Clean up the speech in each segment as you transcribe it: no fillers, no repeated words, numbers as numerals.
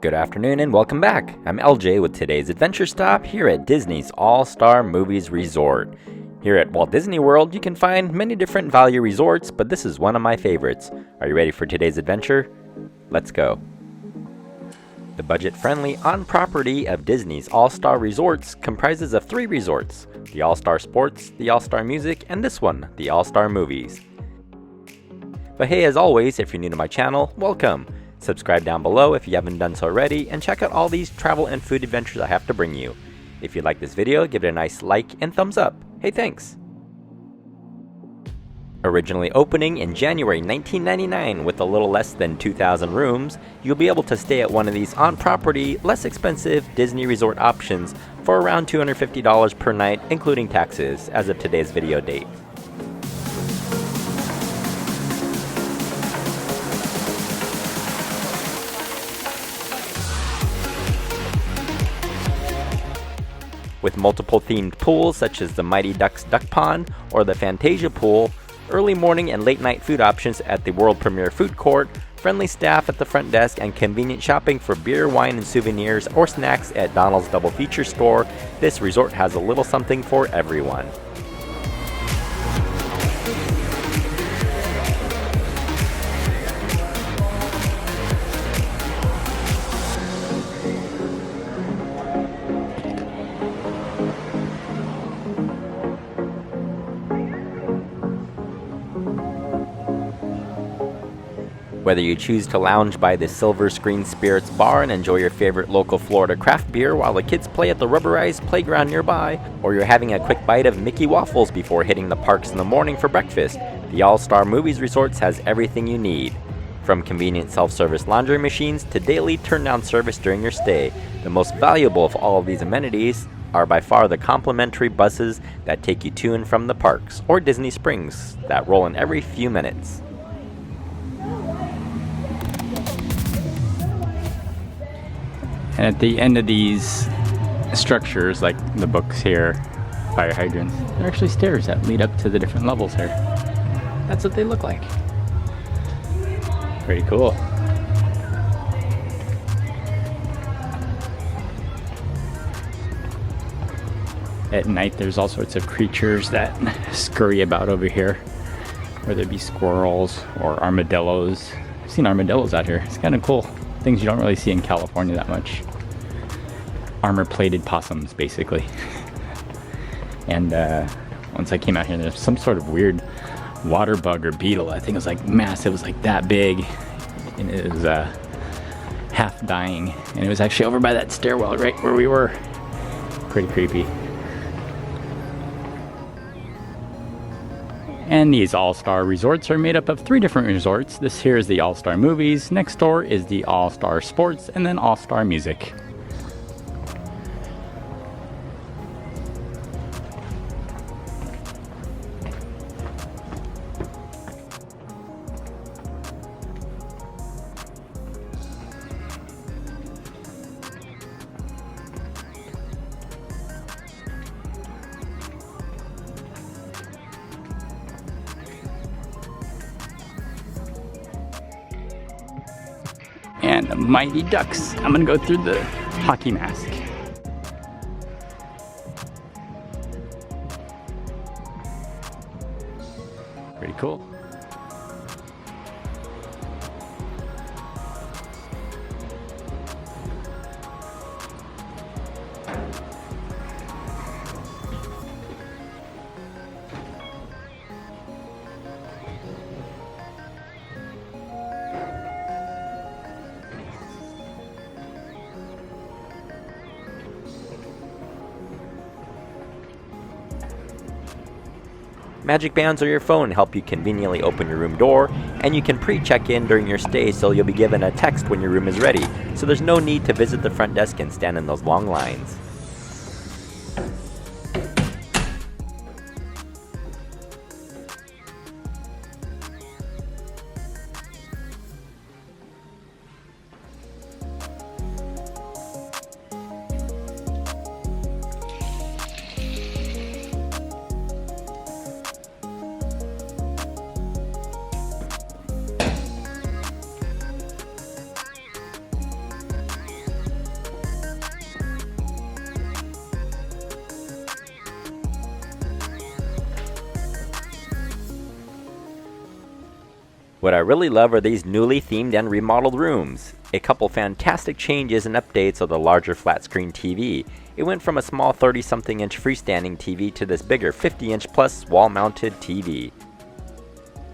Good afternoon and welcome back. I'm LJ with today's adventure stop here at Disney's All-Star Movies Resort. Here at Walt Disney World, you can find many different value resorts, but this is one of my favorites. Are you ready for today's adventure? Let's go. The budget-friendly on-property of Disney's All-Star Resorts comprises of 3 resorts: the All-Star Sports, the All-Star Music, and this one, the All-Star Movies. But hey, as always, if you're new to my channel, welcome. Subscribe down below if you haven't done so already, and check out all these travel and food adventures I have to bring you. If you like this video, give it a nice like and thumbs up. Hey, thanks! Originally opening in January 1999 with a little less than 2,000 rooms, you'll be able to stay at one of these on-property, less expensive Disney resort options for around $250 per night, including taxes, as of today's video date. With multiple themed pools such as the Mighty Ducks Duck Pond or the Fantasia Pool, early morning and late night food options at the world premiere food court, friendly staff at the front desk, and convenient shopping for beer, wine, and souvenirs or snacks at Donald's Double Feature store, this resort has a little something for everyone. Whether you choose to lounge by the Silver Screen Spirits Bar and enjoy your favorite local Florida craft beer while the kids play at the rubberized playground nearby, or you're having a quick bite of Mickey waffles before hitting the parks in the morning for breakfast, the All-Star Movies Resorts has everything you need. From convenient self-service laundry machines to daily turn-down service during your stay, the most valuable of all of these amenities are by far the complimentary buses that take you to and from the parks, or Disney Springs, that roll in every few minutes. And at the end of these structures, like the books here, fire hydrants, there are actually stairs that lead up to the different levels here. That's what they look like. Pretty cool. At night, there's all sorts of creatures that scurry about over here, whether it be squirrels or armadillos. I've seen armadillos out here. It's kind of cool. Things you don't really see in California that much. Armor-plated possums, basically. And once I came out here, there's some sort of weird water bug or beetle. I think it was like massive. It was like that big, and it was half dying. And it was actually over by that stairwell right where we were. Pretty creepy. And these All-Star Resorts are made up of 3 different resorts. This here is the All-Star Movies, next door is the All-Star Sports, and then All-Star Music. And the Mighty Ducks. I'm gonna go through the hockey mask. Pretty cool. Magic bands on your phone help you conveniently open your room door, and you can pre-check in during your stay so you'll be given a text when your room is ready, so there's no need to visit the front desk and stand in those long lines. What I really love are these newly themed and remodeled rooms. A couple fantastic changes and updates of the larger flat screen TV. It went from a small 30-something inch freestanding TV to this bigger 50-inch plus wall-mounted TV.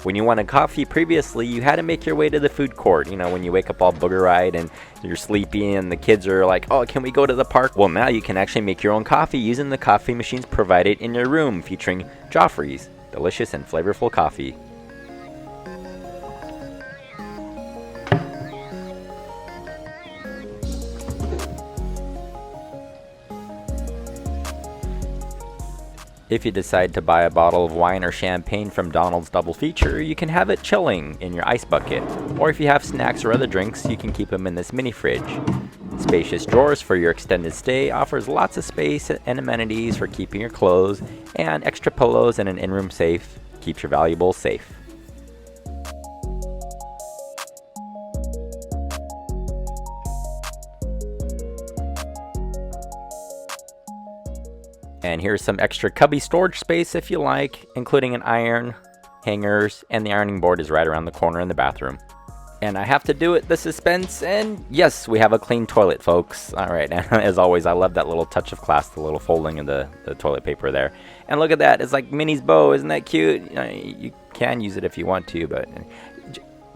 When you wanted coffee previously, you had to make your way to the food court. You know, when you wake up all booger-eyed and you're sleepy and the kids are like, oh, can we go to the park? Well, now you can actually make your own coffee using the coffee machines provided in your room, featuring Joffrey's delicious and flavorful coffee. If you decide to buy a bottle of wine or champagne from Donald's Double Feature, you can have it chilling in your ice bucket. Or if you have snacks or other drinks, you can keep them in this mini fridge. Spacious drawers for your extended stay offers lots of space and amenities for keeping your clothes, and extra pillows and an in-room safe keeps your valuables safe. And here's some extra cubby storage space if you like, including an iron, hangers, and the ironing board is right around the corner in the bathroom. And I have to do it, the suspense, and yes, we have a clean toilet, folks. Alright, and as always, I love that little touch of class, the little folding of the toilet paper there. And look at that, it's like Minnie's bow, isn't that cute? You know, you can use it if you want to, but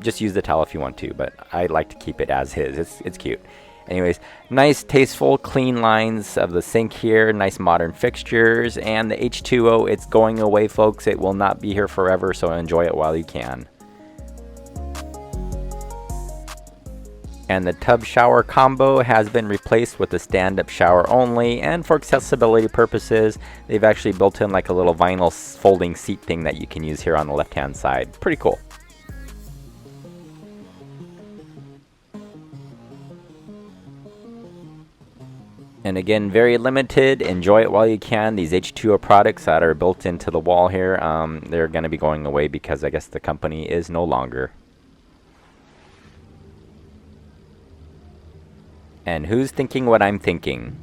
just use the towel if you want to, but I like to keep it as is. It's cute. Anyways, nice, tasteful, clean lines of the sink here, nice modern fixtures, and the H2O, it's going away, folks. It will not be here forever, so enjoy it while you can. And the tub shower combo has been replaced with the stand-up shower only, and for accessibility purposes, they've actually built in like a little vinyl folding seat thing that you can use here on the left-hand side. Pretty cool. And again, very limited. Enjoy it while you can. These H2O products that are built into the wall here, they're going to be going away because I guess the company is no longer. And who's thinking what I'm thinking?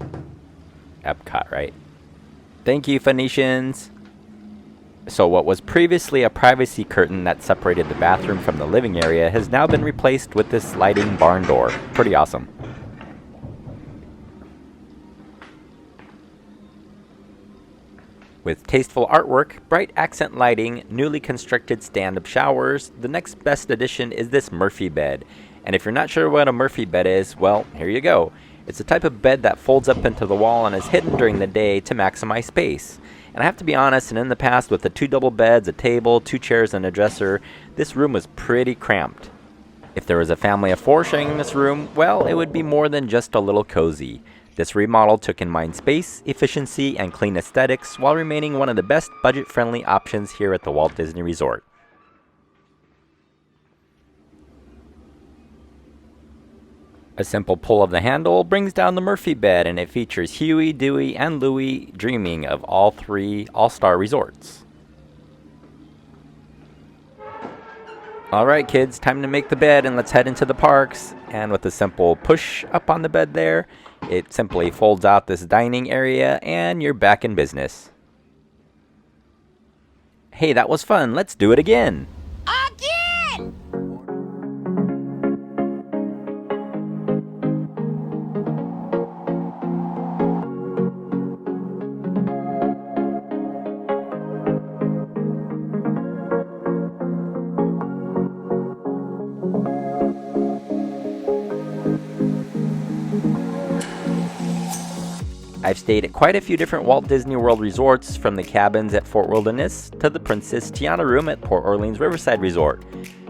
Epcot, right? Thank you, Phoenicians. So what was previously a privacy curtain that separated the bathroom from the living area has now been replaced with this sliding barn door. Pretty awesome. With tasteful artwork, bright accent lighting, newly constructed stand-up showers, the next best addition is this Murphy bed. And if you're not sure what a Murphy bed is, well, here you go. It's a type of bed that folds up into the wall and is hidden during the day to maximize space. And I have to be honest, and in the past with the 2 double beds, a table, 2 chairs, and a dresser, this room was pretty cramped. If there was a family of 4 sharing in this room, well, it would be more than just a little cozy. This remodel took in mind space, efficiency, and clean aesthetics while remaining one of the best budget-friendly options here at the Walt Disney Resort. A simple pull of the handle brings down the Murphy bed, and it features Huey, Dewey, and Louie dreaming of all 3 all-star resorts. Alright kids, time to make the bed and let's head into the parks. And with a simple push up on the bed there, it simply folds out this dining area and you're back in business. Hey, that was fun. Let's do it again. Again! I've stayed at quite a few different Walt Disney World resorts, from the cabins at Fort Wilderness to the Princess Tiana room at Port Orleans Riverside Resort.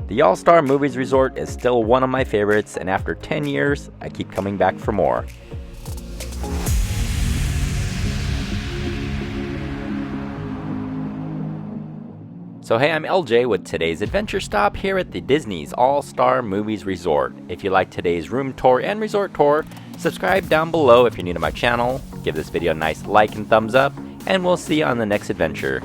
The All-Star Movies Resort is still one of my favorites, and after 10 years, I keep coming back for more. So hey, I'm LJ with today's adventure stop here at the Disney's All-Star Movies Resort. If you like today's room tour and resort tour, subscribe down below if you're new to my channel, give this video a nice like and thumbs up, and we'll see you on the next adventure.